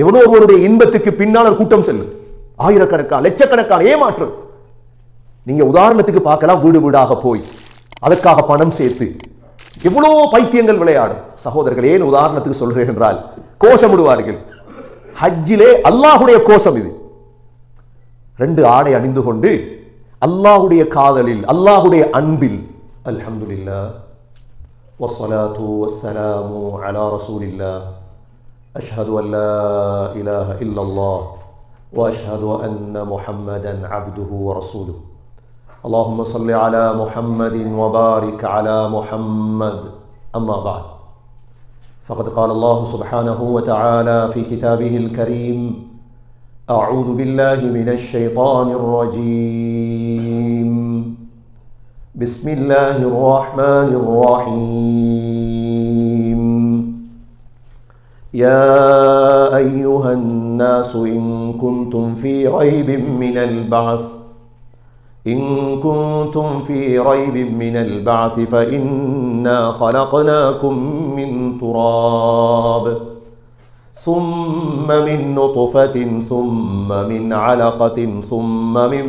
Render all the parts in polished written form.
எவனோ ஒருவருடைய இன்பத்துக்கு பின்னால் கூட்டம் செல்லும், ஆயிரக்கணக்கான லட்சக்கணக்கான ஏமாற்று. நீங்க உதாரணத்துக்கு பார்க்கலாம், வீடு வீடாக போய் அதற்காக பணம் சேர்த்து எவ்வளோ பைத்தியங்கள் விளையாடும். சகோதரர்கள், ஏன் உதாரணத்துக்கு சொல்றேன் என்றால், கோஷமிடுவார்கள். ஹஜ்ஜிலே அல்லாஹுடைய கோஷம் இது. 2 ஆடை அணிந்து கொண்டு அல்லாஹுடைய காதலில், அல்லாஹுடைய அன்பில், அல்ஹம்துலில்லாஹ் வஸ்ஸலாத்து வஸ்ஸலாமு அலா ரசூலில்லாஹ் அஷ்ஹது அன் லா இலாஹ இல்லல்லாஹ் வ அஷ்ஹது அன்ன முஹம்மதன் அப்துஹு வ ரசூலுஹு اللهم صل على محمد وبارك على محمد. أما بعد، فقد قال الله سبحانه وتعالى في كتابه الكريم: أعوذ بالله من الشيطان الرجيم، بسم الله الرحمن الرحيم. يا أيها الناس إن كنتم في ريب من البعث فإنا خلقناكم من تراب ثم من نطفة ثم من علقة ثم من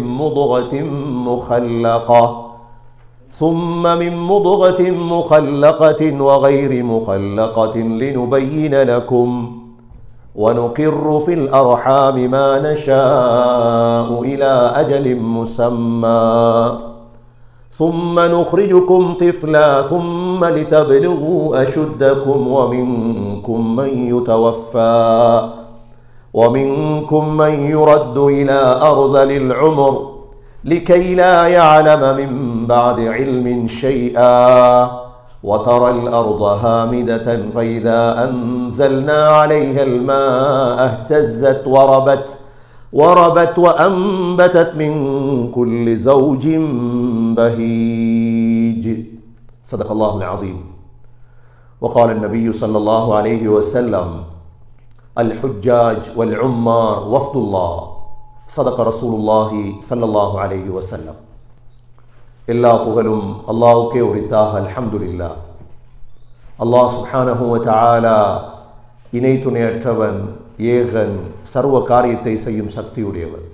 مضغة مخلقة وغير مخلقة لنبين لكم ونقر في الأرحام ما نشاء إلى أجل مسمى ثم نخرجكم طفلا ثم لتبلغوا أشدكم ومنكم من يرد إلى أرذل العمر لكي لا يعلم من بعد علم شيئا وترى الأرض هامدة فإذا أنزلنا عليها الماء اهتزت وربت وأنبتت من كل زوج بهيج. صدق الله العظيم. وقال النبي صلى الله عليه وسلم: الحجاج والعمار وفد الله. صدق رسول الله صلى الله عليه وسلم. எல்லா புகழும் அல்லாஹ்வுக்கே உரித்தாக. அல்ஹம்துலில்லாஹ். அல்லாஹ் சுப்ஹானஹு வ தஆலா இணை துணையற்றவன், ஏகன், சர்வ காரியத்தை செய்யும் சக்தியுடையவன்.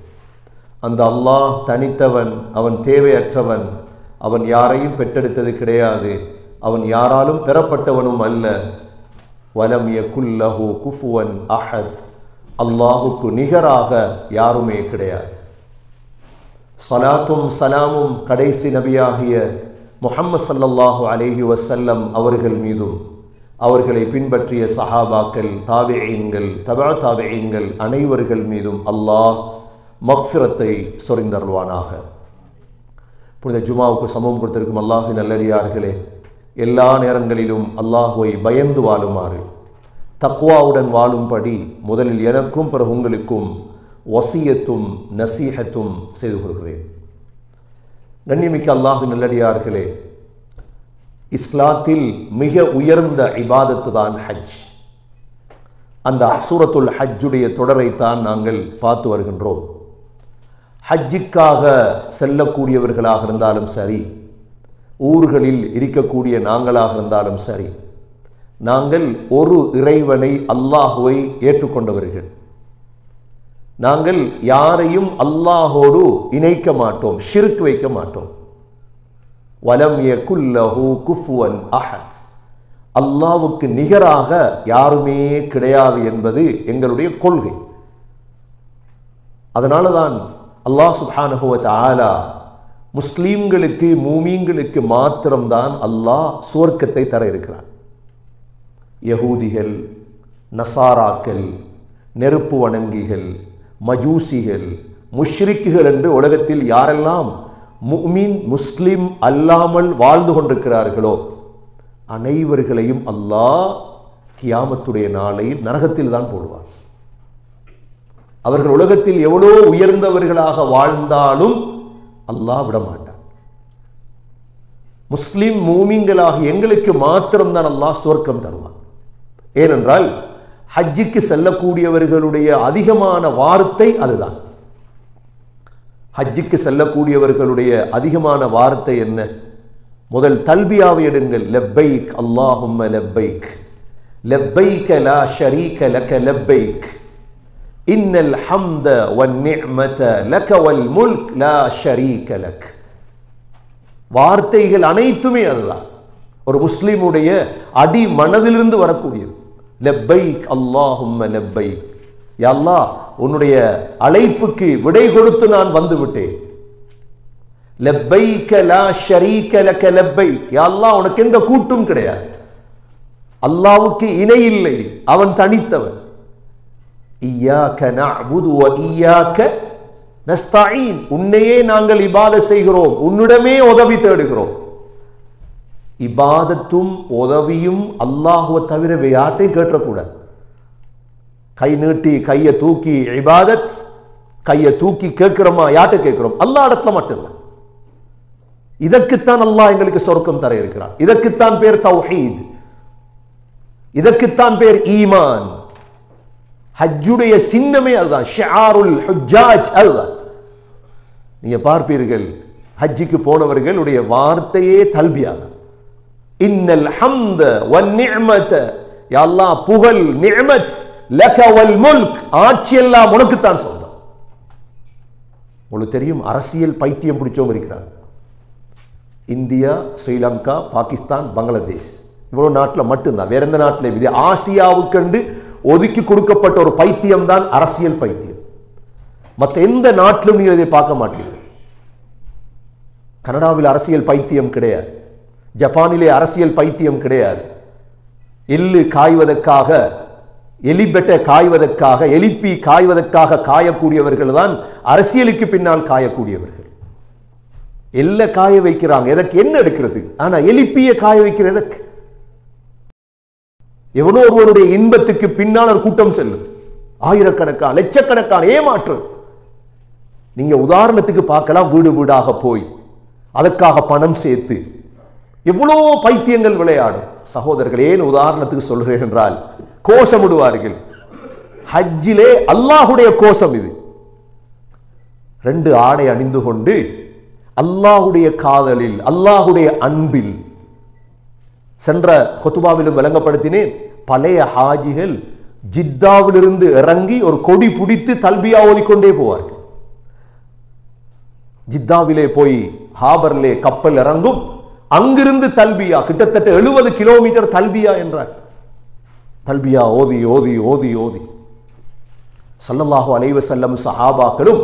அந்த அல்லாஹ் தனித்தவன், அவன் தேவையற்றவன், அவன் யாரையும் பெற்றெடுத்தது கிடையாது, அவன் யாராலும் பெறப்பட்டவனும் அல்ல. வலம் யகுல் லஹு குஃபுவன் அஹத், அல்லாஹுக்கு நிகராக யாருமே கிடையாது. சலாத்தும் சலாமும் கடைசி நபியாகிய முஹம்மது ஸல்லல்லாஹு அலைஹி வஸல்லம் அவர்கள் மீதும், அவர்களை பின்பற்றிய சஹாபாக்கள், தாபிஈன்கள், தபா தாபிஈன்கள் அனைவர்கள் மீதும் அல்லாஹ் மக்ஃபிரத்தை சொரிந்தருள்வானாக. புனித ஜுமாவுக்கு சமம் கொடுத்திருக்கும் அல்லாஹ்வின் நல்லடியார்களே, எல்லா நேரங்களிலும் அல்லாஹ்வை பயந்து வாழுமாறு, தக்வாவுடன் வாழும்படி முதலில் எனக்கும் பிறகு உங்களுக்கும் வசியத்தும் நசீஹத்தும் செய்து கொள்கிறேன். கண்ணியமிக்க அல்லாஹ்வின் நல்லடியார்களே, இஸ்லாத்தில் மிக உயர்ந்த இபாதத்து தான் ஹஜ். அந்த சூரத்துல் ஹஜ்ஜுடைய தொடரைத்தான் நாங்கள் பார்த்து வருகின்றோம். ஹஜ்ஜுக்காக செல்லக்கூடியவர்களாக இருந்தாலும் சரி, ஊர்களில் இருக்கக்கூடிய நாங்களாக இருந்தாலும் சரி, நாங்கள் ஒரு இறைவனை, அல்லாஹுவை ஏற்றுக்கொண்டவர்கள். நாங்கள் யாரையும் அல்லாஹோடு இணைக்க மாட்டோம், ஷிர்க் வைக்க மாட்டோம். வலம் யகுல் லஹு குஃபுவன் அஹத், அல்லாஹ்வுக்கு நிகராக யாருமே கிடையாது என்பது எங்களுடைய கொள்கை. அதனால தான் அல்லாஹ் சுப்ஹானஹு வ தஆலா முஸ்லீம்களுக்கு, மூமீன்களுக்கு மாத்திரம்தான் அல்லாஹ் சுவர்க்கத்தை தர இருக்கிறார். யகூதிகள், நசாராக்கள், நெருப்பு வணங்கிகள், மஜூசிகள், முஷ்ரிக்குகள் என்று உலகத்தில் யாரெல்லாம் முஃமின் முஸ்லிம் அல்லாமல் வாழ்ந்து கொண்டிருக்கிறார்களோ அனைவர்களையும் அல்லாஹ் கியாமத்துடைய நாளையில் நரகத்தில் தான் போடுவார். அவர்கள் உலகத்தில் எவ்வளோ உயர்ந்தவர்களாக வாழ்ந்தாலும் அல்லாஹ் விட மாட்டார். முஸ்லிம் மூமின்களாக எங்களுக்கு மாத்திரம்தான் அல்லாஹ் சுவர்க்கம் தருவார். ஏனென்றால் ஹஜ்ஜுக்கு செல்லக்கூடியவர்களுடைய அதிகமான வார்த்தை அதுதான். ஹஜ்ஜுக்கு செல்லக்கூடியவர்களுடைய அதிகமான வார்த்தை என்ன? முதல் தல்பியாவை எடுங்கள். லப்பைக் அல்லாஹும்ம லப்பைக், லப்பைக லா ஷரீக லக லப்பைக், இன்னல் ஹம்த வன் நிஅமத லக வல் முல்க் லா ஷரீக லக். வார்த்தைகள் அனைத்துமே அதுதான். ஒரு முஸ்லிமுடைய அடி மனதிலிருந்து வரக்கூடியது. லப்பைக் அல்லாஹும்ம லப்பைக். யா அல்லாஹ், உன்னுடைய அழைப்புக்கு விடை கொடுத்து நான் வந்து விட்டேன். லப்பைக லா ஷரீக லக லப்பைக். யா அல்லாஹ், உனக்கு எந்த கூட்டும் கிடையாது. அல்லாஹ்வுக்கு இணை இல்லை, அவன் தனித்தவன். இய்யாக நஅ்புது வ இய்யாக நஸ்தஈன். உன்னையே நாங்கள் இபாதத் செய்கிறோம், உன்னிடமே உதவி தேடுகிறோம். இபாதத்தும் உதவியும் அல்லாஹ்வை தவிர யார்ட்டையும் கேட்டக்கூடாது. கை நீட்டி கையை தூக்கி இபாதத், கையை தூக்கி கேட்கிறோமா? யார்ட்ட கேட்கிறோம்? அல்லாஹ் இடத்துல மட்டும்தான். இதற்குத்தான் அல்லாஹ் எங்களுக்கு சொர்க்கம் தர இருக்கிறான். இதற்குத்தான் பேர் தௌஹீத், இதற்குத்தான் பேர் ஈமான். ஹஜ்ஜுடைய சின்னமே அதுதான், ஷிஆருல் ஹுஜ்ஜாஜ் அதுதான். நீங்க பார்ப்பீர்கள், ஹஜ்ஜுக்கு போனவர்களுடைய வார்த்தையே தல்பியா. இன்னல் ஹம்த வன் நிஅமத. யா அல்லாஹ், புகழ், நிஅமத், லக வல் முல்க், ஆட்சி எல்லாம் உனக்குத்தான் சொந்தம். உங்களுக்கு தெரியும், அரசியல் பைத்தியம் பிடிச்சவங்க இருக்கிறாங்க. இந்தியா, ஸ்ரீலங்கா, பாகிஸ்தான், பங்களாதேஷ், இவ்வளவு நாட்டில் மட்டும்தான், வேற எந்த நாட்டில் இது ஆசியாவுக்கு ஒதுக்கி கொடுக்கப்பட்ட ஒரு பைத்தியம் தான் அரசியல் பைத்தியம். மற்ற எந்த நாட்டிலும் நீங்க இதை பார்க்க மாட்டீங்க. கனடாவில் அரசியல் பைத்தியம் கிடையாது, ஜப்பானிலே அரசியல் பைத்தியம் கிடையாது. எள்ளு காய்வதற்காக, எலிபெட்டை காய்வதற்காக, எலிப்பி காய்வதற்காக காயக்கூடியவர்கள் தான் அரசியலுக்கு பின்னால் காயக்கூடியவர்கள். எல்ல காய வைக்கிறாங்க, எதற்கு? என்ன எடுக்கிறது. ஆனா எலிப்பிய காய வைக்கிறதுக்கு எவனோ ஒருவருடைய இன்பத்துக்கு பின்னால் ஒரு கூட்டம் செல்லும், ஆயிரக்கணக்கான லட்சக்கணக்கான ஏமாற்றம். நீங்க உதாரணத்துக்கு பார்க்கலாம், வீடு வீடாக போய் அதற்காக பணம் சேர்த்து எவ்வளோ பைத்தியங்கள் விளையாடும். சகோதரர்கள், ஏன் உதாரணத்துக்கு சொல்கிறேன் என்றால், கோஷமிடுவார்கள். ஹஜ்ஜிலே அல்லாஹுடைய கோஷம் இது. 2 ஆடை அணிந்து கொண்டு அல்லாஹுடைய காதலில், அல்லாஹுடைய அன்பில். சென்ற ஹுத்பாவிலும் விளங்கப்படுத்தினேன், பழைய ஹாஜிகள் ஜித்தாவிலிருந்து இறங்கி ஒரு கொடி பிடித்து தல்பியா ஓதிக்கொண்டே போவார்கள். ஜித்தாவிலே போய் ஹாபர்லே கப்பல் இறங்கும், அங்கிருந்து தல்பியா கிட்டத்தட்ட 70 கிலோமீட்டர் தல்பியா என்றார். தல்பியா ஓதி ஓதி ஓதி ஓதி ஸல்லல்லாஹு அலைஹி வஸல்லம் சஹாபாக்களும்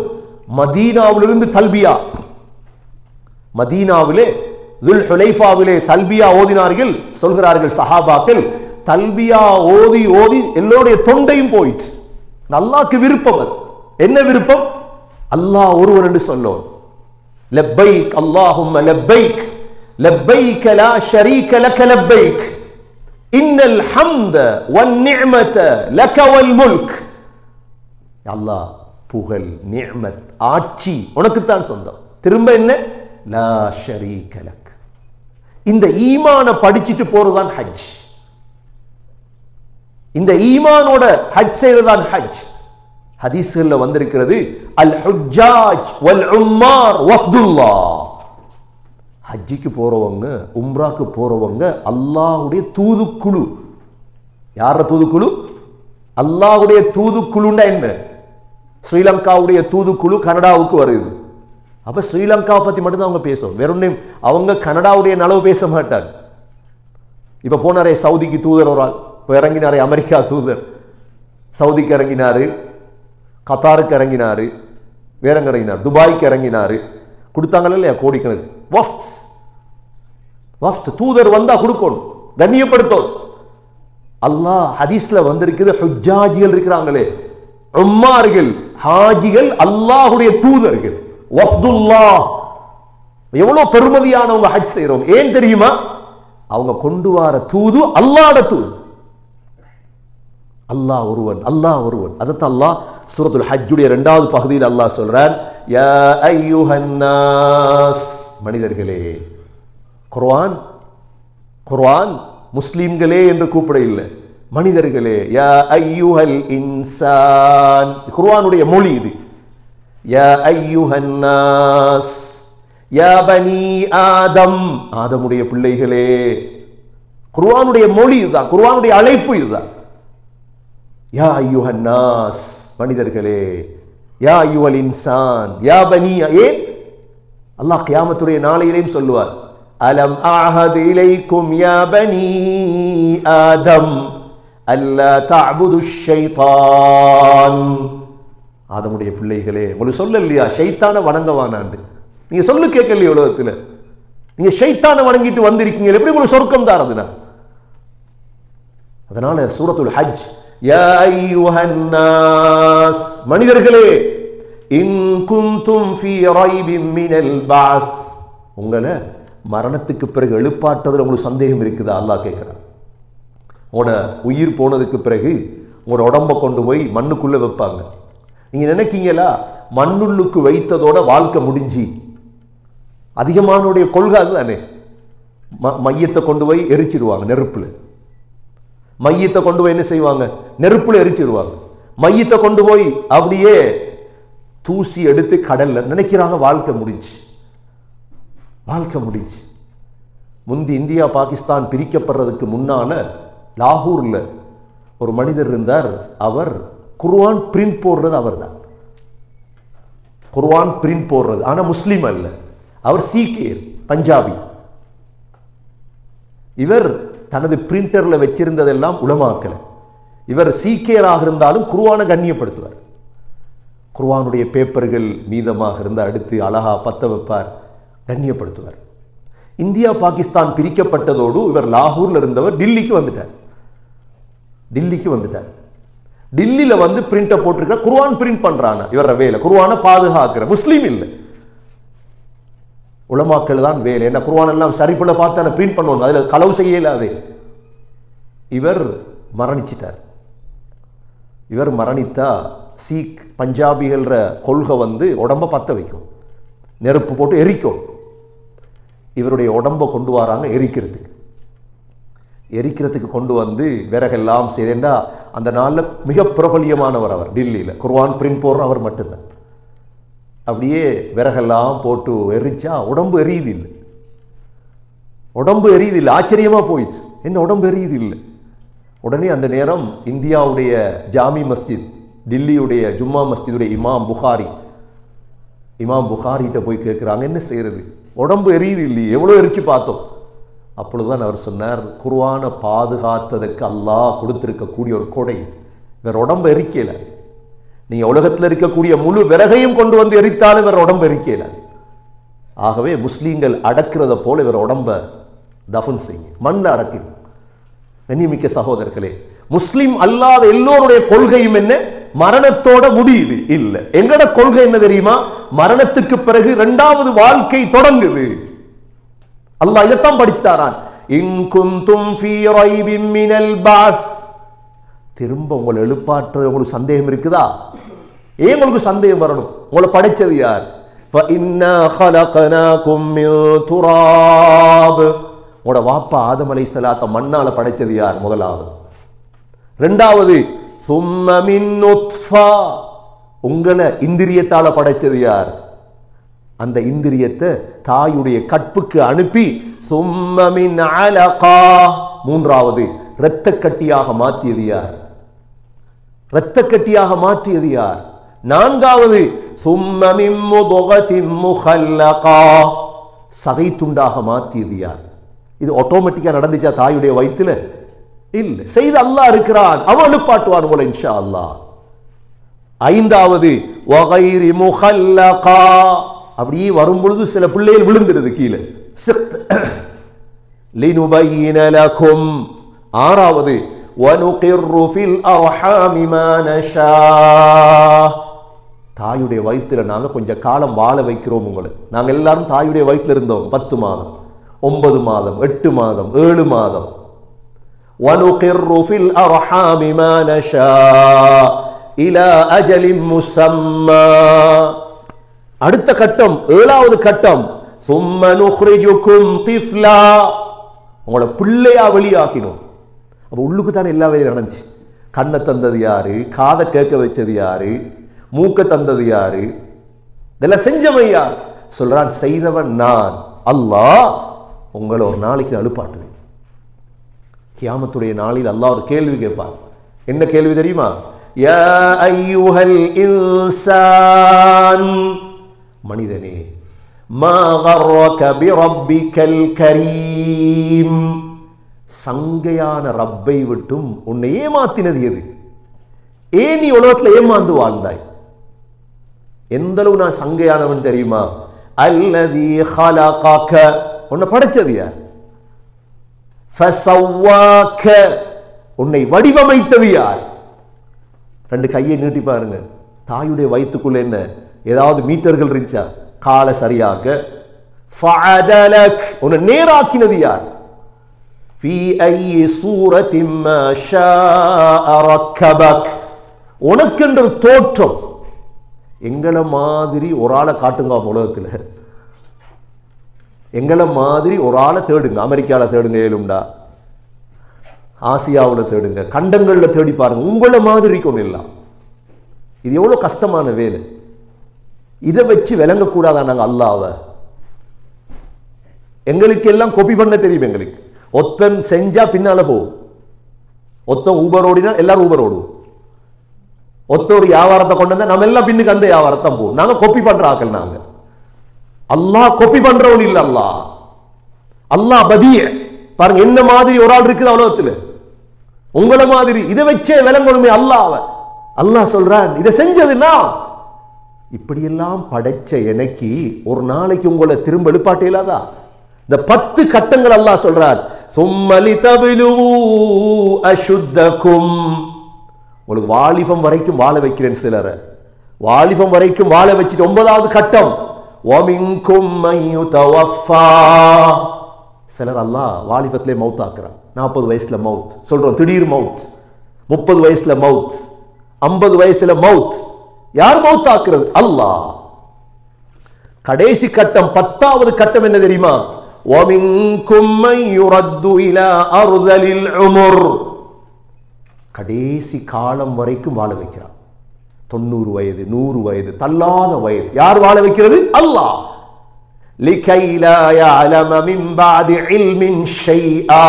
மதீனாவிலிருந்து தல்பியா, மதீனாவிலே துல் ஹுலைஃபாவிலே தல்பியா ஓதினார்கள். சொல்கிறார்கள் சஹாபாக்கள், தல்பியா ஓதி ஓதி எல்லோருடைய தொண்டையும் போயிட்டு. அல்லாஹ்க்கு விருப்பம். அது என்ன விருப்பம்? அல்லாஹ் ஒருவர் என்று சொல்லும். லப்பைக் அல்லாஹும்ம லப்பைக் லப்பைக் லா ஷரீக லக லப்பைக் இன்னல் ஹம்த வன் நிஅமத லக வல் முல்க். அல்லாஹ், புகழ், நிஅமத், ஆட்சி உனக்குத்தான் சொந்தம். திரும்ப என்ன? லா ஷரீக லக். இந்த ஈமான படிச்சிட்டு போறதுதான் ஹஜ். இந்த ஈமானோட ஹஜ் செய்வதுதான் ஹஜ். ஹதீஸ்ல வந்திருக்கிறது, அல் ஹுஜ்ஜாஜ் வல் உம்மார் வஃப்துல்லாஹ். ஹஜ்ஜிக்கு போறவங்க, உம்ராக்கு போறவங்க அல்லாஹ்வுடைய தூதுக்குழு. யார தூதுக்குழு? அல்லாஹ்வுடைய தூதுக்குழுன்னா என்ன? ஸ்ரீலங்காவுடைய தூதுக்குழு கனடாவுக்கு வருது. அப்ப ஸ்ரீலங்காவை பத்தி மட்டும்தான் அவங்க பேசுவோம், வேற ஒன்றும் அவங்க கனடாவுடைய நலவு பேச மாட்டாங்க. இப்ப போனாரே சவுதிக்கு தூதர் ஒரு ஆள், இறங்கினாரே அமெரிக்கா தூதர், சவுதிக்கு இறங்கினாரு, கத்தாருக்கு இறங்கினாரு, வேற எங்க இறங்கினார்? துபாய்க்கு இறங்கினாரு. கொடுத்தாங்கல்ல இல்லையா கோடிக்கணக்கு. வஃப்த், வஃப்த் தூதர் வந்தா கொடுக்கணும், கண்ணியப்படுத்தும். அல்லாஹ் ஹதீஸ்ல வந்திருக்குது, ஹுஜ்ஜாஜிகள் இருக்கிறாங்களே, உம்மார்கள், ஹாஜிகள் அல்லாஹ்வுடைய தூதர்கள், வஃப்துல்லாஹ். எவ்வளவு பெருமதியானவங்க ஹஜ் செய்றோம். ஏன் தெரியுமா? அவங்க கொண்டு வர தூது அல்லாஹ்வுடைய தூது. அல்லாஹ் ஒருவன், அல்லாஹ் ஒருவன். அதத்தான் அல்லாஹ் சூரத்துல் ஹஜ்ஜுடைய 2வது பகுதியில் அல்லாஹ் சொல்றான், யா அய்யுஹன் நாஸ், மனிதர்களே. குர்ஆன், குர்ஆன் முஸ்லிம்களே என்று கூப்பிட இல்லை, மனிதர்களே. யா அய்யுஹல் இன்சான், குர்ஆனுடைய மொழி இது. யா அய்யுஹன் நாஸ், யா பனி ஆதம், ஆதமுடைய பிள்ளைகளே. குர்ஆனுடைய மொழி இதுதான், குர்ஆனுடைய அழைப்பு இதுதான். யா அய்யுஹன் நாஸ், மனிதர்களே, யா அய்யுஹல் இன்சான் யா பனி, ஏன் அல்லாஹ் கியாமத்துடைய நாளையிலேயும் சொல்லுவார், அலம் அஹது இலைக்கும் யா பனி ஆதம் அல்லா தஅபுது ஷைத்தான். ஆதமுடைய பிள்ளைகளே, உங்களுக்கு சொல்லலையா ஷைத்தான வணங்கவானாண்டு? நீங்க சொல்லு கேட்கலையே உலகத்துல. நீங்க ஷைத்தான வணங்கிட்டு வந்திருக்கீங்க, எப்படி உங்களுக்கு சொர்க்கம் தாரதுனா? அதனால சூரத்துல் ஹஜ், யா அய்யுஹன் நாஸ், மனிதர்களே, இன் குன்தும் ஃபீ ரைபின் மினல் பஅத், உங்களை மரணத்துக்கு பிறகு எழுப்பாட்டதுல உங்களுக்கு சந்தேகம் இருக்குதா? அல்லாஹ் கேட்கிறான். உங்களோட உயிர் போனதுக்கு பிறகு உங்களோட உடம்ப கொண்டு போய் மண்ணுக்குள்ள வைப்பாங்க. நீங்க நினைக்கீங்களா மண்ணுள்ளுக்கு வைத்ததோட வாழ்க்கை முடிஞ்சு? அதிகமானுடைய கொள்கை அதுதானே. மையத்தை கொண்டு போய் எரிச்சிருவாங்க நெருப்புல. மையத்தை கொண்டு போய் என்ன செய்வாங்க? நெருப்புல எரிச்சிருவாங்க. மையத்தை கொண்டு போய் அப்படியே தூசி எடுத்து கடல்ல நினைக்கிறாங்க வாழ்க்கை முடிஞ்சு. வாழ்க்கை முடிஞ்சு. முந்தி இந்தியா பாகிஸ்தான் பிரிக்கப்படுறதுக்கு முன்னால லாகூர்ல ஒரு மனிதர் இருந்தார். அவர் குர்ஆன் பிரிண்ட் போடுறது அவர் தான். குர்ஆன் பிரிண்ட் போடுறது. ஆனா முஸ்லீம் அல்ல, அவர் சீக்கியர், பஞ்சாபி. இவர் தனது பிரிண்டர்ல வச்சிருந்ததெல்லாம் உலமாக்கல. இவர் சீக்கியராக இருந்தாலும் குர்ஆனை கண்ணியப்படுத்துவார். குர்ஆனுடைய பேப்பர்கள் மீதமாக இருந்தால் அடுத்து அழகா பத்த வைப்பார், கண்ணியப்படுத்துவார். இந்தியா பாகிஸ்தான் பிரிக்கப்பட்டதோடு இவர் லாகூர்ல இருந்தவர் டில்லிக்கு வந்துட்டார். டில்லியில வந்து பிரிண்ட போட்டிருக்க குர்ஆன் பிரிண்ட் பண்றாங்க. இவர வேலை குர்ஆனை பாதுகாக்கிற, முஸ்லீம் இல்லை, உலமாக்கள் தான் வேலை. என்ன குர்ஆன் எல்லாம் சரிப்புல பார்த்து பிரிண்ட் பண்ணுவாங்க, அதுல களவு செய்யலாதே. இவர் மரணிச்சிட்டார். இவர் மரணித்தா சீக் பஞ்சாபிகள கொள்கை வந்து உடம்ப பத்த வைக்கும், நெருப்பு போட்டு எரிக்கும். இவருடைய உடம்ப கொண்டு வராங்க எரிக்கிறதுக்கு கொண்டு வந்து விறகெல்லாம் செய்தா. அந்த நாளில் மிக பிரபலியமானவர் அவர். டில்லியில் குர்ஆன் பிரிண்ட் போடுற அவர் மட்டும்தான். அப்படியே விறகெல்லாம் போட்டு எரிச்சா உடம்பு எரியுது இல்லை. ஆச்சரியமா போயிடுச்சு, என்ன உடம்பு எரியுது இல்லை. உடனே அந்த நேரம் இந்தியாவுடைய ஜாமி மஸ்ஜித், டில்லியுடைய ஜும்மா மஸ்ஜிதுடைய இமாம் புகாரிட்ட போய் கேட்குறாங்க, என்ன செய்யறது, உடம்பு எரியுது இல்லையே, எவ்வளோ எரிச்சு பார்த்தோம். அப்பொழுதுதான் அவர் சொன்னார், குர்ஆனை பாதுகாத்ததற்கு அல்லாஹ் கொடுத்திருக்கக்கூடிய ஒரு கொடை. வேற உடம்பு எரிக்கல. நீங்க உலகத்தில் இருக்கக்கூடிய முழு விறகையும் கொண்டு வந்து எரித்தாலும் வேற உடம்பு எரிக்கல. ஆகவே முஸ்லீம்கள் அடக்கிறத போல இவர் உடம்ப தஃபன் செய்ய, மண்ணில் அடக்கணும். கண்ணியமிக்க சகோதரர்களே, முஸ்லிம் அல்லாத எல்லோருடைய கொள்கையும் என்ன? மரணத்தோட முடியுது இல்ல. எங்கட கொள்கை என்ன தெரியுமா? மரணத்துக்கு பிறகு இரண்டாவது வாழ்க்கை தொடங்குது. அல்லாஹ் இதைத்தான் படிச்சுட்டாரான், இன் குன்தும் ஃபீ ரைபின் மினல் பஅத். திரும்ப உங்களை எழுப்பாற்றது உங்களுக்கு சந்தேகம் இருக்குதா? ஏன் உங்களுக்கு சந்தேகம் வரணும்? உங்களை படைச்சது யார்? ஃபஇன்னா خلقناكم من تراب. உங்களோட வாப்பா ஆதம் அலைஹிஸ்ஸலாத்த மண்ணால படைச்சது யார்? முதலாவது. இரண்டாவது சும்ம மின் நுத்ஃபா, உங்களை இந்திரியத்தால படைச்சது யார்? அந்த இந்திரியத்தை தாயுடைய கற்புக்கு அனுப்பி சும்ம மின் அலகா, மூன்றாவது இரத்த கட்டியாக மாற்றியது யார்? நான்காவது சும்ம மின் முதுகத்தின் முகல்லகா, சதை துண்டாக மாற்றியது யார்? இது ஆட்டோமேட்டிக்கா நடந்துச்சா தாயுடைய வயிற்றுல? இல்ல, செய்த அல்லாஹ் இருக்கிறான், அவன் எழுப்பாட்டுவான் உங்களை இன்ஷா அல்லாஹ். ஐந்தாவது வகைரி முகல்லகா, அப்படியே வரும்பொழுது சில பிள்ளைகள் விழுந்துடுது கீழே. லினுபையின லகும். ஆறாவது வனுகிர்ரு ஃபில் அர்ஹாமி மா நஷா, தாயுடைய வயிற்றுல நாங்க கொஞ்சம் காலம் வாழ வைக்கிறோம் உங்களை. நாங்க எல்லாரும் தாயுடைய வயிற்றுல இருந்தோம் 10 மாதம், 9 மாதம், 8 மாதம், 7 மாதம். வனுகிர்ரு ஃபில் அர்ஹாமி மா நஷா இலா அஜலின் முஸம்மா. அடுத்த கட்டம், 7வது கட்டம், சும்ம நுக்ரிஜுக்கும் திஃப்லா, உங்களை பிள்ளையா வெளியாக்கினோம். அப்ப உள்ளுக்கு தான் எல்லா வேலையும் நடந்துச்சு. கண்ணை தந்தது யாரு? காதை கேட்க வச்சது யாரு? மூக்க தந்தது யாரு? இதெல்லாம் செஞ்சவன் யார்? சொல்றான், செய்தவன் நான் அல்லாஹ். உங்களை ஒரு நாளைக்கு அழுப்பாட்டுவேன். கியாமத்துடைய நாளில் அல்லாஹ் ஒரு கேள்வி கேட்பான். என்ன கேள்வி தெரியுமா? யா அய்யுஹல் இன்சான், மனிதனே, மா கர்ரக பிரப்பிக்கல் கரீம், சங்கையான ரப்பை விட்டும் உன்னை ஏமாத்தினது எது? ஏன் நீ உலகத்தில் ஏமாந்து வாழ்ந்தாய்? எந்த அளவு நான் சங்கையானவன் தெரியுமா? அல்லதி ஹலகக, உன்னை படைச்சது யார்? ஃபஸவ்வாக, உன்னை வடிவமைத்தது யார்? ரெண்டு கையை நீட்டி பாருங்க. தாயுடைய வயிற்றுக்குள்ள என்ன ஏதாவது மீட்டர்கள் இருந்துச்சா? கால சரியாக. ஃபஅதலக், உன்னை நேராக்கினது யார்? ஃபீ ஐயி சூரத்தின் மா ஷாஅ ரக்கபக், உனக்கென்ற தோற்றம். எங்களை மாதிரி ஒரு ஆளை காட்டுங்க உலகத்தில், எங்களை மாதிரி ஒரு ஆளை தேடுங்க. அமெரிக்காவில் தேடுங்க, ஏழுண்டா ஆசியாவில் தேடுங்க, கண்டங்களில் தேடி பாருங்க, உங்களை மாதிரி ஒன்றும் இல்லை. இது எவ்வளோ கஷ்டமான வேலை. இதை வச்சு விளங்கக்கூடாதா நாங்கள் அல்லாஹ்வை? எங்களுக்கு எல்லாம் காப்பி பண்ண தெரியும். எங்களுக்கு ஒத்தன் செஞ்சா பின்னால போகும். ஒத்தன் ஊபர் ஓடினா எல்லாரும் ஊபர் ஓடுவோம். ஒத்த ஒரு வியாபாரத்தை கொண்டு வந்தா நம்ம எல்லாம் பின்னுக்கு அந்த வியாபாரத்தை போவோம். நாங்க காப்பி பண்ற ஆக்கள். நாங்க அல்லாஹ் காப்பி பண்றவன் இல்ல. அல்லாஹ் பதிய பாருங்க, என்ன மாதிரி ஒரு ஆள் இருக்குது உலகத்துல, உங்களை மாதிரி. இதை வச்சே விளங்கணுமே அல்லாஹ்வை. அல்லாஹ் சொல்றான், இதை செஞ்சதுன்னா இப்படியெல்லாம் படைச்ச எனக்கு ஒரு நாளைக்கு உங்களை திரும்ப எழுப்பாட்டே இல்லாதா? இந்த 10 கட்டங்கள் அல்லாஹ் சொல்றார். சும்மலி தபிலு அசுத்தக்கும், உங்களுக்கு வாலிபம் வரைக்கும் வாழ வைக்கிறேன். சிலரை வாலிபம் வரைக்கும் வாழ வச்சுட்டு 9வது கட்டம் வமின்கும் மய்யுதவஃபா, சிலர் அல்லாஹ் வாலிபத்திலே மவுத் ஆக்குறான். 40 வயசுல மவுத் சொல்றோம், திடீர் மவுத். 30 வயசுல மவுத், 50 வயசுல மவுத். யார் மவுத் ஆக்குறது? அல்லாஹ். கடைசி கட்டம் 10வது கட்டம் என்ன தெரியுமா? வமின்கும் மய்யுரத்து இலா அர்தலில் உமர், கடைசி காலம் வரைக்கும் வாழ வைக்கிறான். 90 வயது, 100 வயது, தள்ளாத வயது. யார் வாழ வைக்கிறது? அல்லாஹ். லிகை லா யஅலம மின் பஅதி இல்மின் ஷைஆ,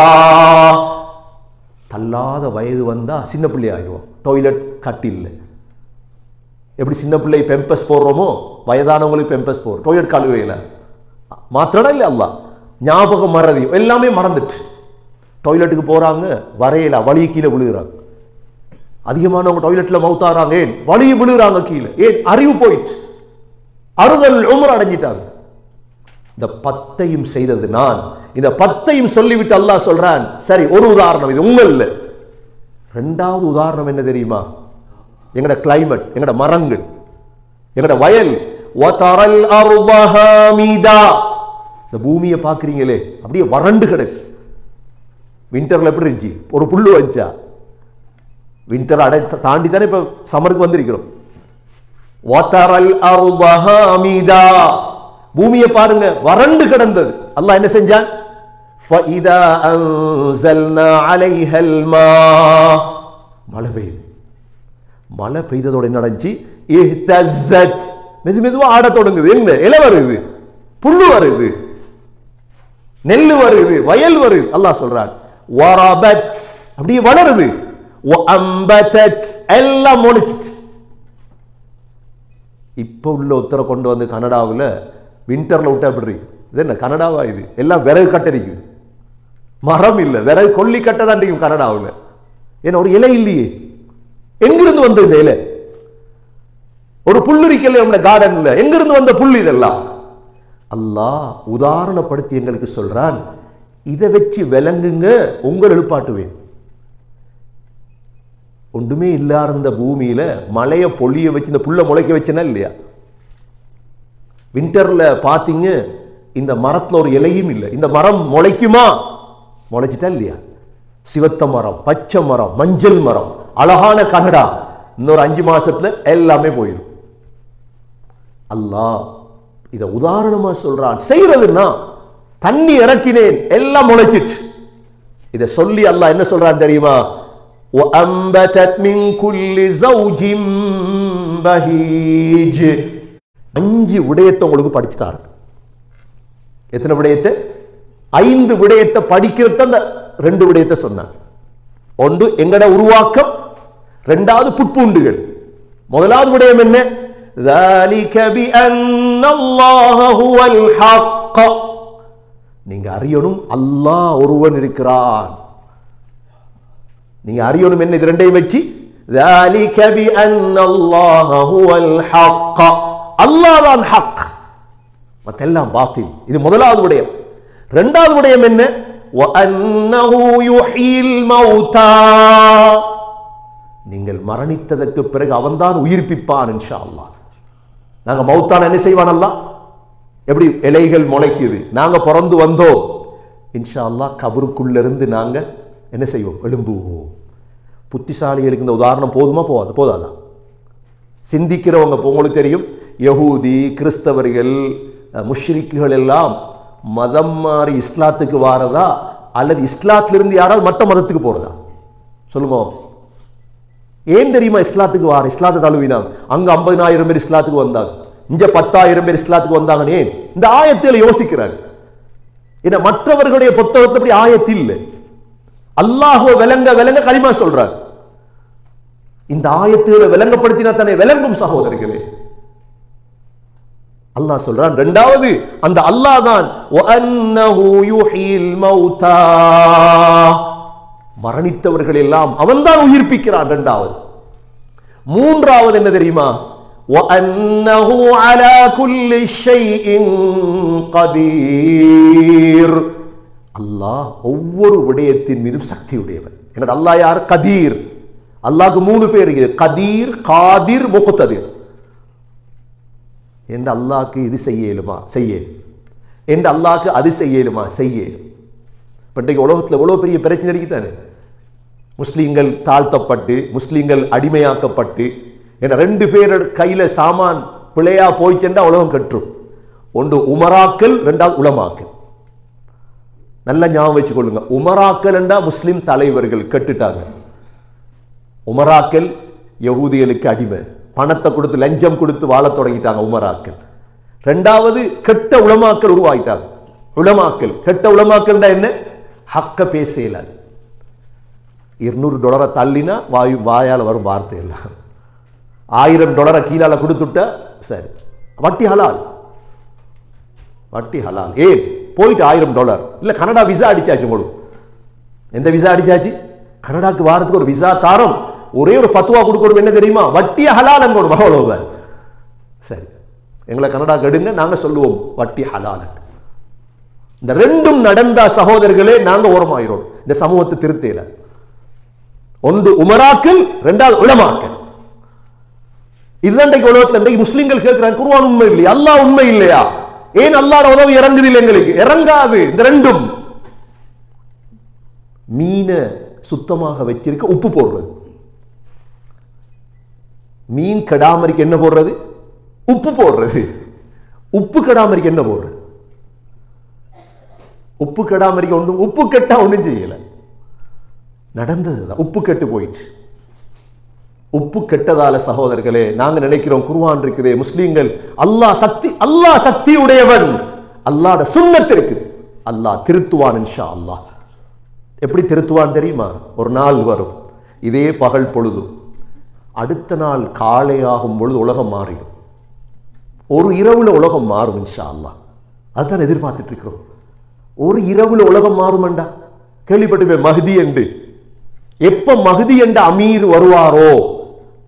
தள்ளாத வயது வந்தா சின்ன பிள்ளை ஆயிடுவோம். டாய்லெட் கட்டில்ல எப்படி சின்ன பிள்ளை பெம்பஸ் போடுறோமோ வயதானவங்களுக்கு பெம்பஸ் போடுறோம். டாய்லெட் கழுவையில மாத்திரடா இல்ல, அல்லாஹ் ஞாபகம் மறதி எல்லாமே மறந்துட்டு டாய்லெட்டுக்கு போறாங்க, வரையில வழி கீழே விழுகிறாங்க. அதிகமானவங்க டாய்லெட்ல மவுத்தாராங்க. ஏன்? வழி விழுகிறாங்க கீழே. ஏன்? அறிவு போயிட்டு அறுதல் உமர் அடைஞ்சிட்டாங்க. இந்த 10ஐயும் செய்தது நான். இந்த 10ஐயும் சொல்லிவிட்டு அல்லாஹ் சொல்றான், சரி ஒரு உதாரணம் இது உங்கள்ல. 2வது உதாரணம் என்ன தெரியுமா? எங்கட கிளைமேட், எங்கட மரங்கள், எங்கட வயல். வதரல் அர்த ஹாமிதா, இந்த பூமியை பாக்குறீங்களே அப்படியே வறண்டு கிடக்கு. விண்டர்ல எப்படி இருந்துச்சு? ஒரு புல்லு வச்சா. விண்டர் தாண்டி தானே இப்ப சம்மருக்கு வந்திருக்கிறோம். வதரல் அர்த ஹாமிதா, பூமியை பாருங்க வறண்டு கிடந்தது. அல்லாஹ் என்ன செஞ்சான்? ஃபஇதா அன்ஸல்னா அலைஹல் மா, மழை பெய்யுது. மழை பெய்ததோட என்ன நடந்துச்சு? இஹ்தஸத், மெது மெதுவா ஆட தொடங்குது. என்ன? இலை வருது, புல்லு வருது, நெல்லு வருது, வயல் வருது. அல்லாஹ் சொல்றான் வரபத், அப்படியே வளருது. வஅம்பதத், எல்லாம் முளைச்சிச்சு. இப்ப உள்ள உத்தர கொண்டு வந்து கனடாவில் விண்டர்ல விட்டா அப்படி இருக்கு. இது என்ன கனடாவா? இது எல்லாம் விறகு கட்டடிக்கு, மரம் இல்லை, விறகு கொல்லி கட்ட தான் இருக்கும் கனடாவில். ஏன்னா ஒரு இலை இல்லையே. எங்கிருந்து வந்த இந்த இலை? ஒரு புல்லு இருக்கல நம்ம கார்டன்ல, எங்கிருந்து வந்த புல்லு இதெல்லாம்? அல்லாஹ் உதாரணப்படுத்தி எங்களுக்கு சொல்றான், இதை வச்சு விளங்குங்க, உங்கள் எழுப்பாட்டுவேன். ஒன்றுமே இல்லாத இந்த பூமியில மழைய பொழிய வச்சு இந்த புல்ல முளைக்க வச்சனா இல்லையா? விண்டர்ல பாத்தீங்க, இந்த மரத்துல ஒரு இலையும் இல்லை. இந்த மரம் முளைக்குமா? முளைச்சிட்டா இல்லையா? சிவத்த மரம், பச்சை மரம், மஞ்சள் மரம், அழகான கனடா, இன்னொரு 5 மாசத்துல எல்லாமே போயிடும். அல்லாஹ் இத உதாரணமா சொல்றான். செய்யறதுன்னா தண்ணி இறக்கினேன், எல்லாம் முளைச்சிட்டு. இத சொல்லி அல்லாஹ் என்ன சொல்றான் தெரியுமா? وَأَنبَتَتْ مِنْ كُلِّ زَوْجٍ بَهِيجٍ, 5 விடயத்தை உங்களுக்கு படிச்சு தாருது. எத்தனை விடயத்தை? 5 விடயத்தை படிக்கிறது. அந்த 2 விடயத்தை சொன்னான். ஒன்று எங்கட உருவாக்கம், இரண்டாவது புட்பூண்டுகள். முதலாவது விடயம் என்ன? ذَلِكَ بِأَنَّ اللَّهَ هُوَ الْحَقُّ. நீங்க அறியணும் அல்லாஹ் ஒருவன் இருக்கிறான். நீங்க அறியணும் என்ன? இது ரெண்டையும் வச்சு ذَلِكَ بِأَنَّ اللَّهَ هُوَ الْحَقُّ. அல்லாஹ் தான் ஹக், மத்தெல்லாம் பாத்தில். இது முதலாவது விடயம். இரண்டாவது விடயம் என்ன? وَأَنَّهُ يُحْيِي الْمَوْتَى. நீங்கள் மரணித்ததற்கு பிறகு அவன்தான் உயிர்ப்பிப்பான் இன்ஷா அல்லாஹ். நாங்க மௌத்தான என்ன செய்வான் அல்லாஹ்? எப்படி இலைகள் முளைக்குது, நாங்க பிறந்து வந்தோம், இன்ஷா அல்லாஹ் கபருக்குள்ள இருந்து நாங்க என்ன செய்வோம்? எழும்புவோம். புத்திசாலிகளுக்கு இந்த உதாரணம் போதுமா? போதாதா? சிந்திக்கிறவங்க உங்களுக்கு தெரியும், யஹூதி கிறிஸ்தவர்கள் முஷ்ரிக்குகள் எல்லாம் மதம் மாறி இஸ்லாத்துக்கு வாரதா அல்லது இஸ்லாத்திலிருந்து யாராவது மற்ற மதத்துக்கு போறதா? சொல்லுங்க. ஏன் தெரியுமா இஸ்லாத்துக்கு வார? இஸ்லாத்தை தழுவினாங்க. அங்க 50,000 பேர் இஸ்லாத்துக்கு வந்தாங்க, இங்க 10,000 பேர் இஸ்லாத்துக்கு வந்தாங்க. ஏன்? இந்த ஆயத்தில் யோசிக்கிறாங்க. ஏன்னா மற்றவர்களுடைய புத்தகத்தை அப்படி ஆயத்து இல்லை. அல்லாஹ்வை விளங்க விளங்க கலிமா சொல்றார். இந்த ஆயத்துகளை விளங்கப்படுத்தினா தானே விளங்கும் சகோதரர்களே. அல்லாஹ் சொல்றான். இரண்டாவது அந்த அல்லாஹ் தான் வஅன்னஹு யுஹ்யில் மௌதா, மரணித்தவர்கள் எல்லாம் அவன்தான் உயிர்ப்பிக்கிறான். இரண்டாவது. மூன்றாவது என்ன தெரியுமா? வஅன்னஹு அலா குல்லி ஷைஇன் கதீர். அல்லாஹ் ஒவ்வொரு விடயத்தின் மீதும் சக்தி உடையவன். என்னோட அல்லாஹ் யார்? கதீர். அல்லாஹ்க்கு 3 பேர் இருக்குது, கதீர், காதிர், முக்ததிர். என்று அல்லாஹ்க்கு இது செய்யலுமா? செய்யலும். என்று அல்லாஹ்க்கு அது செய்யலுமா? செய்யலும். இன்றைக்கு உலகத்தில் எவ்வளவு பெரிய பிரச்சனை இருக்குதானே. முஸ்லீம்கள் தாழ்த்தப்பட்டு, முஸ்லீம்கள் அடிமையாக்கப்பட்டு, என 2 பேர் கையில சாமான் பிழையா போய்ச்சென்றா உலகம் கற்றும். ஒன்று உமராக்கள், 2வது உலமாக்கள். நல்ல ஞாபகம் வச்சுக் கொள்ளுங்க. உமராக்கள் என்றா முஸ்லிம் தலைவர்கள் கெட்டுட்டாங்க. உமராக்கள் யகூதிகளுக்கு அடிமை, பணத்தை கொடுத்து லஞ்சம் கொடுத்து வாழ தொடங்கிட்டாங்க உமராக்கள். 2வது கெட்ட உலமாக்கள் உருவாயிட்டாங்க. உலமாக்கள், கெட்ட உலமாக்கள் என்ன? ஹக்க பேசல. $200 தள்ளினா வாயால வரும் வார்த்தை எல்லாம். $1000 கீழால கொடுத்துட்ட சரி, வட்டி ஹலால், வட்டி ஹலால். ஏன்? போயிட்டு $1000 இல்ல கனடா விசா அடிச்சாச்சு. உங்களுக்கு எந்த விசா அடிச்சாச்சு? கனடாக்கு வாரத்துக்கு ஒரு விசா தாரம். ஒரே ஒரு ஃபத்வா கொடுக்கணும், என்ன தெரியுமா? வட்டிய ஹலால் அங்கோடு அவ்வளவு. சரி, எங்களை கனடாக்கு எடுங்க, நாங்க சொல்லுவோம் வட்டி ஹலால். இந்த 2ம் நடந்தா சகோதரர்களே நாங்க ஓரமாயிரோம். இந்த சமூகத்தை திருத்தல. ஒன்று உமராக்கள், 2வது உலமாக்கள். இதுதான் உலகத்தில் முஸ்லிம்கள் கேட்கிறாங்க, குர்ஆன் உண்மை இல்லையா? அல்லாஹ் உண்மை இல்லையா? ஏன் அல்லாஹ்வோட உதவி இறங்குது இல்லை? எங்களுக்கு இறங்காது. இந்த 2ம். மீனை சுத்தமாக வச்சிருக்க உப்பு போடுறது, மீன் கெடாமரிக்கு என்ன போடுறது? உப்பு போடுறது. உப்பு கெடாமரிக்கு என்ன போடுறது? உப்பு கெடாமரிக்க ஒன்றும், உப்பு கெட்டா ஒன்றும் செய்யல. நடந்ததுதான், உப்பு கெட்டு போயிடுச்சு. உப்பு கெட்டதால சகோதரர்களே நாங்க நினைக்கிறோம் குர்ஆன் இருக்குதே, முஸ்லிம்கள் அல்லாஹ் சக்தி உடையவன், அல்லாஹ்ட சுன்னத் இருக்கு, அல்லாஹ் திருத்துவான் இன்ஷா அல்லாஹ். எப்படி திருத்துவான் தெரியுமா? ஒரு நாள் வரும், இதே பகல் பொழுது, அடுத்த நாள் காலை ஆகும் பொழுது உலகம் மாறிடும். ஒரு இரவுல உலகம் மாறும் இன்ஷா அல்லாஹ். அதுதான் எதிர்பார்த்துட்டு இருக்கிறோம். ஒரு இரவுல உலகம் மாறும்டா. கேள்விப்பட்டு மஹ்தி என்று. எப்ப மஹ்தி என்ற அமீர் வருவாரோ,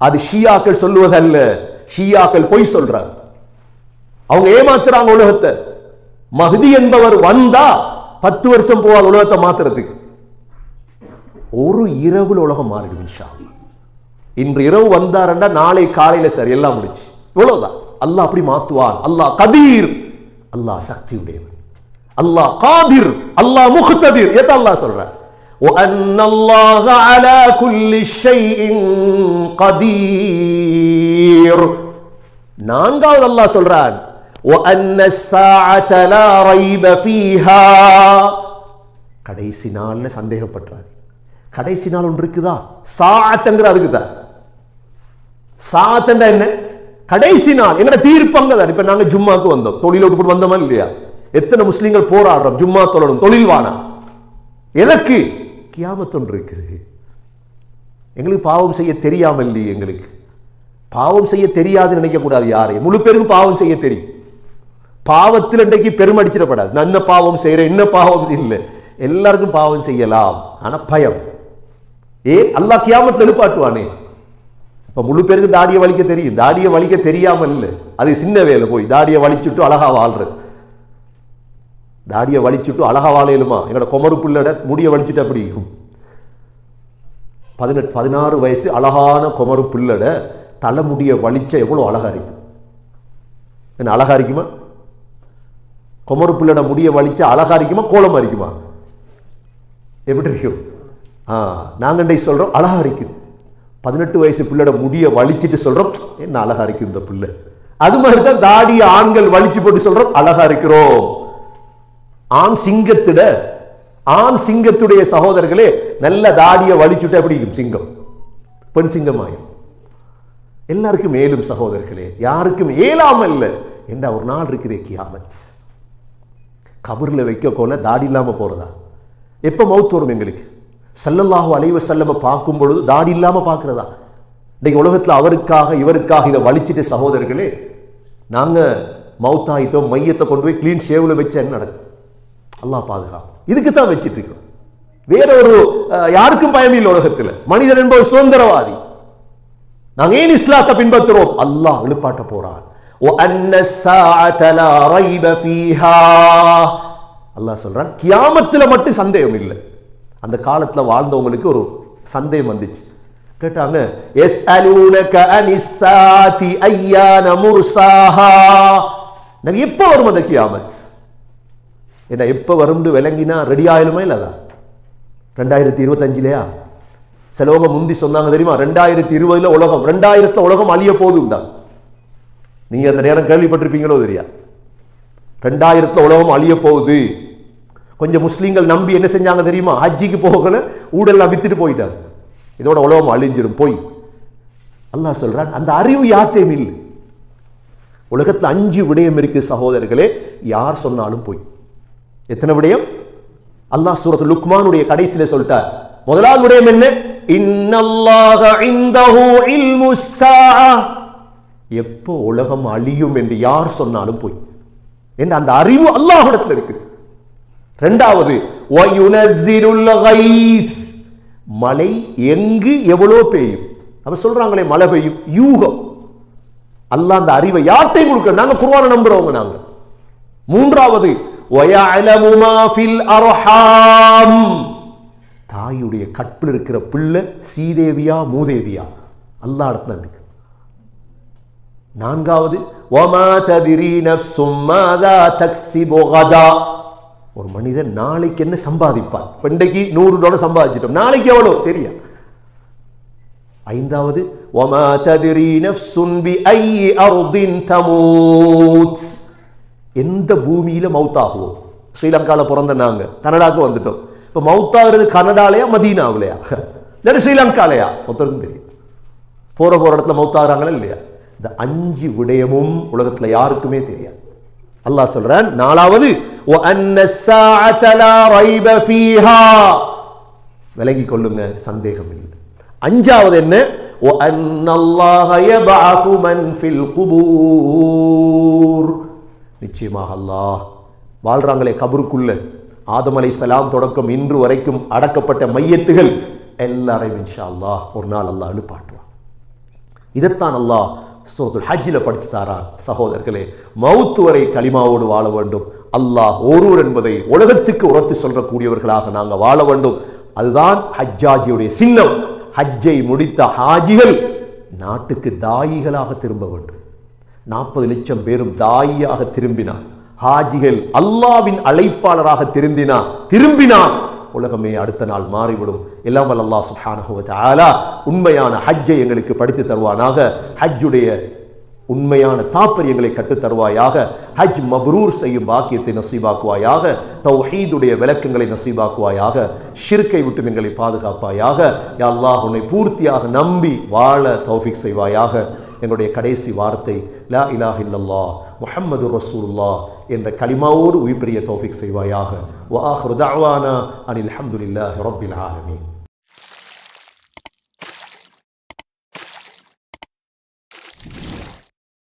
அது ஷியாக்கள் சொல்லுவதல்ல, ஷியாக்கள் பொய் சொல்றாங்க, அவங்க ஏமாத்துறாங்க உலகத்தை. மஹ்தி என்பவர் வந்தா 10 வருஷம் போவாங்க உலகத்தை மாத்துறதுக்கு. ஒரு இரவுல உலகம் மாறிடும் இன்ஷா அல்லாஹ். இன்று இரவு வந்தாருன்னா நாளை காலையில சரி, எல்லாம் முடிச்சு. இவ்வளவுதான். அல்லாஹ் அப்படி மாத்துவான். அல்லாஹ் கதீர், அல்லாஹ் சக்தி உடையவன். அல்லாஹ் காதிர், அல்லாஹ் முக்ததிர். ஏதா அல்லாஹ் சொல்றான், وَأَنَّ اللَّهَ عَلَى كُلِّ شَيْءٍ قَدِيرٌ. நான்காவது அல்லாஹ் சொல்றான், وَأَنَّ السَّاعَةَ لَا رَيْبَ فِيهَا. கடைசி நாள்ல சந்தேகப்பட்டாரு. கடைசி நாள் ஒன்று இருக்குதா? சாஅத்ங்கற இருக்குதா? சாஅத்னா என்ன? கடைசி நாள். எங்கட தீர்ப்பங்க தான். இப்ப நாங்க ஜும்மாக்கு வந்தோம், தொழிலோடு போட்டு வந்தோமா இல்லையா? எத்தனை முஸ்லிம்கள் போராடுறோம் ஜும்மா தொழணும், தொழில் வானா. எதற்கு? கியாமத் ஒன்று இருக்குது. எங்களுக்கு பாவம் செய்ய தெரியாமல் இல்லையே. எங்களுக்கு பாவம் செய்ய தெரியாதுன்னு நினைக்கக்கூடாது. யாரையும் முழு பேருக்கும் பாவம் செய்ய தெரியும். பாவத்தில் இன்றைக்கு பெருமடிச்சிடப்படாது. நான் என்ன பாவம் செய்யறேன், என்ன பாவம் இல்லை, எல்லாருக்கும் பாவம் செய்யலாம். ஆனா பயம். அல்லாஹ் கியாமத்தில் எழுப்பாட்டுவானே. இப்ப முழு பேருக்கு தாடியை வலிக்க தெரியும், தாடியை வலிக்க தெரியாமல் இல்லை. அது சின்ன வேலை. போய் தாடியை வலிச்சுட்டு அழகா வாழ்றது. தாடியை வலிச்சுட்டு அழகா வாழையிலுமா? எங்களோட குமரு பிள்ளட முடிய வலிச்சுட்டு அப்படி இருக்கும். 18-16 வயசு அழகான குமரு பிள்ளட தலைமுடிய வலிச்ச எவ்வளவு அழகா இருக்கும். என்ன அழகா இருக்குமா? குமரு பிள்ளட முடிய வலிச்சா அழகா இருக்குமா, கோலமா இருக்குமா? எப்படி இருக்கும்? நாங்க சொல்றோம் அழகா இருக்குது. 18 வயசு பிள்ளட முடிய வலிச்சுட்டு சொல்றோம் என்ன அழகா இருக்கு இந்த பிள்ளை. அது மாதிரிதான் தாடிய ஆண்கள் வலிச்சு போட்டு சொல்றோம் அழகா இருக்கிறோம். ஆண் சிங்கத்துடைய சகோதரர்களே நல்ல தாடிய வலிச்சுட்டு அப்படி இருக்கும் சிங்கம், பெண் சிங்கம் ஆயிரும். எல்லாருக்கும் மேலும் சகோதரர்களே, யாருக்கும் ஏலாமல் இல்லை என்ற ஒரு நாள் இருக்கிறே கியாமத். கபர்ல வைக்க கொள்ள தாடி இல்லாம போறதா? எப்ப மௌத் வரும் எங்களுக்கு? ஸல்லல்லாஹு அலைஹி வஸல்லம் பார்க்கும் பொழுது தாடி இல்லாம பார்க்கிறதா? இன்னைக்கு உலகத்துல அவருக்காக இவருக்காக இதை வலிச்சிட்டு சகோதரர்களே, நாங்க மௌத்தாயிட்டோம், மையத்தை கொண்டு போய் கிளீன் ஷேவ்ல வச்ச என்ன நடக்கும்? அல்லாஹ் பாதுகாப்பு. இதுக்கு தான் வச்சிட்டு இருக்கோம். வேற ஒரு யாருக்கும் பயம் இல்லை உலகத்தில். மனிதன் என்பது சுதந்திரவாதி. நாங்க ஏன் இஸ்லாத்தை பின்பற்றுறோம்? அல்லாஹ் எழுப்பாட்ட போறான். அல்லாஹ் சொல்றான் கியாமத்துல மட்டும் சந்தேகம் இல்லை. அந்த காலத்துல வாழ்ந்தவங்களுக்கு ஒரு சந்தேகம் வந்துச்சு. கேட்டாங்க யஸ்அலூனக அனிஸ்ஸாதி அய்யான முர்சாஹா. நபி எப்ப வரும் அந்த கியாமத்? என்ன எப்ப வரும்னு விளங்கினா ரெடி ஆயிலுமா இல்லதா? 2025லயா? சிலவங்க முந்தி சொன்னாங்க தெரியுமா, 2020 உலகம், 2000 உலகம் அழிய போகுதுண்டா. நீங்க அந்த நேரம் கேள்விப்பட்டிருப்பீங்களோ தெரியா? 2000 உலகம் அழிய போகுது. கொஞ்சம் முஸ்லீம்கள் நம்பி என்ன செஞ்சாங்க தெரியுமா? ஹஜ்ஜிக்கு போகல, ஊடெல்லாம் வித்துட்டு போயிட்டாங்க. இதோட உலகம் அழிஞ்சிரும் போய். அல்லாஹ் சொல்றான் அந்த அறிவு யார்ட்டையும் இல்லை. உலகத்துல 5 விடயம் இருக்கு சகோதரர்களே, யார் சொன்னாலும் போய். எத்தனை விடயம்? அல்லாஹ் சூரத்துல் லுக்மானுடைய கடைசியில சொல்லிட்டார். முதலாவது விடயம் என்ன? இன்னல்லாஹ இன்தஹு இல்முஸ் ஸாஅ. எப்போ உலகம் அழியும் என்று யார் சொன்னாலும் போய். என்ன அந்த அறிவு அல்லாஹ்விடத்தில் இருக்கு. இரண்டாவது வயுனஸ்ஸிலுல் கைஸ். மழை எங்கு எவ்வளவு பெய்யும்? அப்ப சொல்றாங்களே மழை பெய்யும், யூகம். அல்லாஹ் அந்த அறிவை யார்ட்டையும் கொடுக்க. நாங்க குர்ஆனை நம்புறவங்க நாங்க. மூன்றாவது வயஅலமு மா ஃபில் அர்ஹாம். தாயுடைய கற்பில் இருக்கிற பிள்ளை சீதேவியா மூதேவியா அல்லாஹ் இடத்துல இருக்கு. நான்காவது வமா தத்ரி நஃப்ஸும் மாதா தக்ஸிபு கதா. ஒரு மனிதன் நாளைக்கு என்ன சம்பாதிப்பான்? இன்றைக்கு $100 சம்பாதிச்சிட்டோம், நாளைக்கு எவ்வளவு தெரியும். ஐந்தாவது வமா தத்ரி நஃப்ஸுன் பிஐயி அர்தின் தமூத். எந்த பூமியில மௌத்தாகுவோம்? ஸ்ரீலங்கால பிறந்த நாங்க கனடாக்கு வந்துட்டோம். இப்ப மௌத்தாகிறது கனடாலயா மதீனாவிலையா இல்லை ஸ்ரீலங்காலையா? மொத்தருக்கும் தெரியும். போற இடத்துல மௌத்தாகிறாங்களா இல்லையா? இந்த 5 விடயமும் உலகத்துல யாருக்குமே தெரியாது. அல்லாஹ் சொல்றான் நாலாவது விலகி கொள்ளுங்க, சந்தேகம் இல்லை. அஞ்சாவது என்ன? நிச்சயமாக அல்லாஹ் வாழ்றாங்களே கபருக்குள்ள, ஆதம் அலைஹிஸ்ஸலாம் தொடக்கம் இன்று வரைக்கும் அடக்கப்பட்ட மையத்துகள் எல்லாரையும் இன்ஷா அல்லாஹ் ஒரு நாள் அல்லாஹ் எழுப்பாட்டுவான். இதைத்தான் அல்லாஹ் சூரத்துல் ஹஜ்ஜில் படிச்சு தாரான். சகோதரர்களே, மவுத்து வரை கலிமாவோடு வாழ வேண்டும். அல்லாஹ் ஒருவர் என்பதை உலகத்துக்கு உரத்து சொல்லக்கூடியவர்களாக நாங்கள் வாழ வேண்டும். அதுதான் ஹஜ்ஜாஜியுடைய சின்னம். ஹஜ்ஜை முடித்த ஹாஜிகள் நாட்டுக்கு தாயிகளாக திரும்ப வேண்டும். 40 லட்சம் பேரும் தாயியாக திரும்பினார். ஹாஜிகள் அல்லாஹ்வின் அழைப்பாளராக திரும்பினார் உலகமே அடுத்த நாள் மாறிவிடும். எல்லாம் வல்ல அல்லாஹ் சுப்ஹானஹு வ தஆலா உண்மையான ஹஜ்ஜை எங்களுக்கு படித்து தருவானாக. ஹஜ்ஜுடைய உண்மையான தாற்பயங்களை கற்றுத் தருவாயாக. ஹஜ் மப்ரூர் செய்யும் பாக்கியத்தை நசீபாக்குவாயாக. தௌஹீதுடைய விளக்கங்களை நசீபாக்குவாயாக. ஷிர்க்கை விட்டு எங்களை பாதுகாப்பாயாக. யா அல்லாஹ், உன்னை பூர்த்தியாக நம்பி வாழ தௌஃபீக் செய்வாயாக. எங்களுடைய கடைசி வார்த்தை லா இலாஹ இல்லல்லாஹ் முஹம்மது ரசூலுல்லாஹ் என்ற கலிமாவோடு உயிர் பெரிய தௌஃபீக் செய்வாயாக. வ ஆகிரு தஅவானா அனில் ஹம்துலில்லாஹி ரப்பில் ஆலமீன்.